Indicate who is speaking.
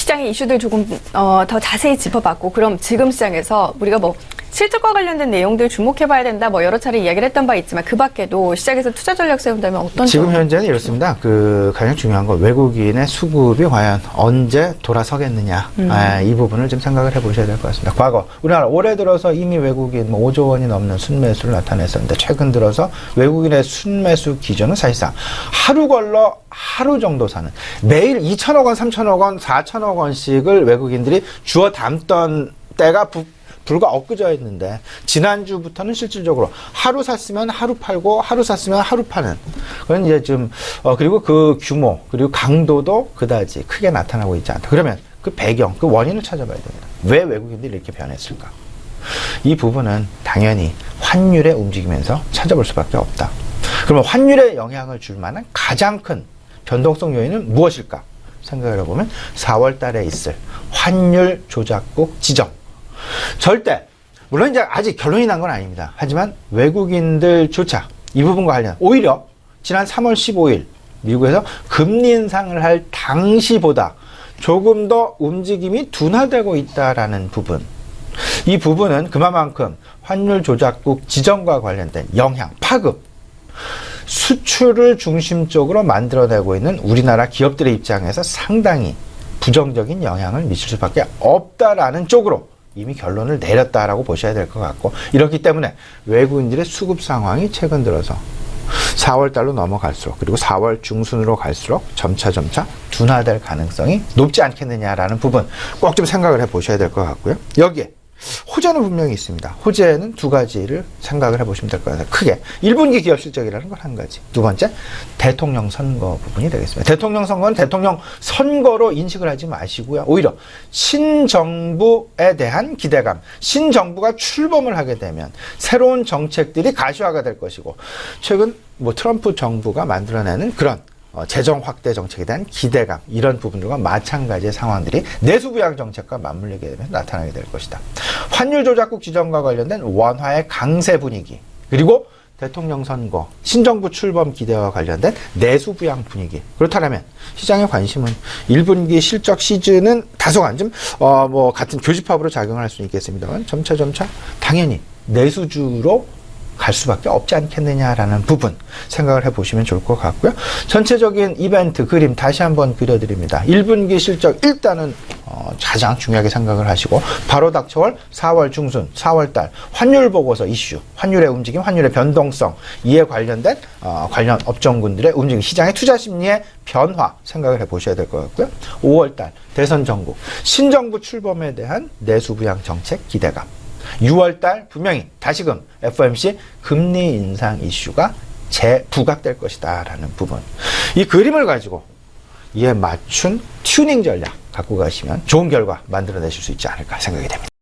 Speaker 1: 시장의 이슈들 조금 더 자세히 짚어봤고, 그럼 지금 시장에서 우리가 뭐 실적과 관련된 내용들 주목해봐야 된다, 뭐 여러 차례 이야기를 했던 바 있지만 그 밖에도 시장에서 투자 전략 세운다면 어떤
Speaker 2: 지금 현재는 이렇습니다. 가장 중요한 건 외국인의 수급이 과연 언제 돌아서겠느냐. 이 부분을 좀 생각을 해보셔야 될 것 같습니다. 과거 우리나라 올해 들어서 이미 외국인 5조 원이 넘는 순매수를 나타냈었는데, 최근 들어서 외국인의 순매수 기준은 사실상 하루 걸러 하루 정도 사는, 매일 2천억 원, 3천억 원, 4천억 원씩을 외국인들이 주워 담던 때가 불과 엊그저였는데, 지난주부터는 실질적으로 하루 샀으면 하루 팔고 하루 샀으면 하루 파는 그런 이제 좀 그리고 그 규모 그리고 강도도 그다지 크게 나타나고 있지 않다. 그러면 그 배경, 그 원인을 찾아봐야 됩니다. 왜 외국인들이 이렇게 변했을까? 이 부분은 당연히 환율의 움직이면서 찾아볼 수밖에 없다. 그러면 환율에 영향을 줄 만한 가장 큰 변동성 요인은 무엇일까 생각을 해보면 4월 달에 있을 환율 조작국 지정. 절대, 물론 이제 아직 결론이 난 건 아닙니다. 하지만 외국인들조차 이 부분과 관련, 오히려 지난 3월 15일 미국에서 금리 인상을 할 당시보다 조금 더 움직임이 둔화되고 있다라는 부분, 이 부분은 그만큼 환율 조작국 지정과 관련된 영향, 파급, 수출을 중심적으로 만들어내고 있는 우리나라 기업들의 입장에서 상당히 부정적인 영향을 미칠 수밖에 없다라는 쪽으로 이미 결론을 내렸다라고 보셔야 될 것 같고, 이렇기 때문에 외국인들의 수급 상황이 최근 들어서 4월 달로 넘어갈수록, 그리고 4월 중순으로 갈수록 점차 둔화될 가능성이 높지 않겠느냐라는 부분 꼭 좀 생각을 해 보셔야 될 것 같고요. 여기에 호재는 분명히 있습니다. 호재는 두 가지를 생각을 해보시면 될 것 같아요. 크게 1분기 기업 실적이라는 건 한 가지, 두 번째 대통령 선거 부분이 되겠습니다. 대통령 선거는 대통령 선거로 인식을 하지 마시고요, 오히려 신정부에 대한 기대감, 신정부가 출범을 하게 되면 새로운 정책들이 가시화가 될 것이고, 최근 트럼프 정부가 만들어내는 그런 재정 확대 정책에 대한 기대감, 이런 부분들과 마찬가지의 상황들이 내수부양 정책과 맞물리게 되면 나타나게 될 것이다. 환율 조작국 지정과 관련된 원화의 강세 분위기, 그리고 대통령 선거, 신정부 출범 기대와 관련된 내수부양 분위기. 그렇다면 시장의 관심은 1분기 실적 시즌은 다소간 좀 같은 교집합으로 작용할 수는 있겠습니다만, 점차 당연히 내수주로 갈 수밖에 없지 않겠느냐라는 부분 생각을 해보시면 좋을 것 같고요. 전체적인 이벤트 그림 다시 한번 그려드립니다. 1분기 실적 일단은 가장 중요하게 생각을 하시고, 바로 닥쳐올 4월 중순, 4월 달 환율 보고서 이슈, 환율의 움직임, 환율의 변동성, 이에 관련된 관련 업종군들의 움직임, 시장의 투자 심리의 변화 생각을 해보셔야 될 것 같고요. 5월 달 대선 전국, 신정부 출범에 대한 내수부양 정책 기대감, 6월달 분명히 다시금 FOMC 금리 인상 이슈가 재부각될 것이다 라는 부분, 이 그림을 가지고 이에 맞춘 튜닝 전략 갖고 가시면 좋은 결과 만들어내실 수 있지 않을까 생각이 됩니다.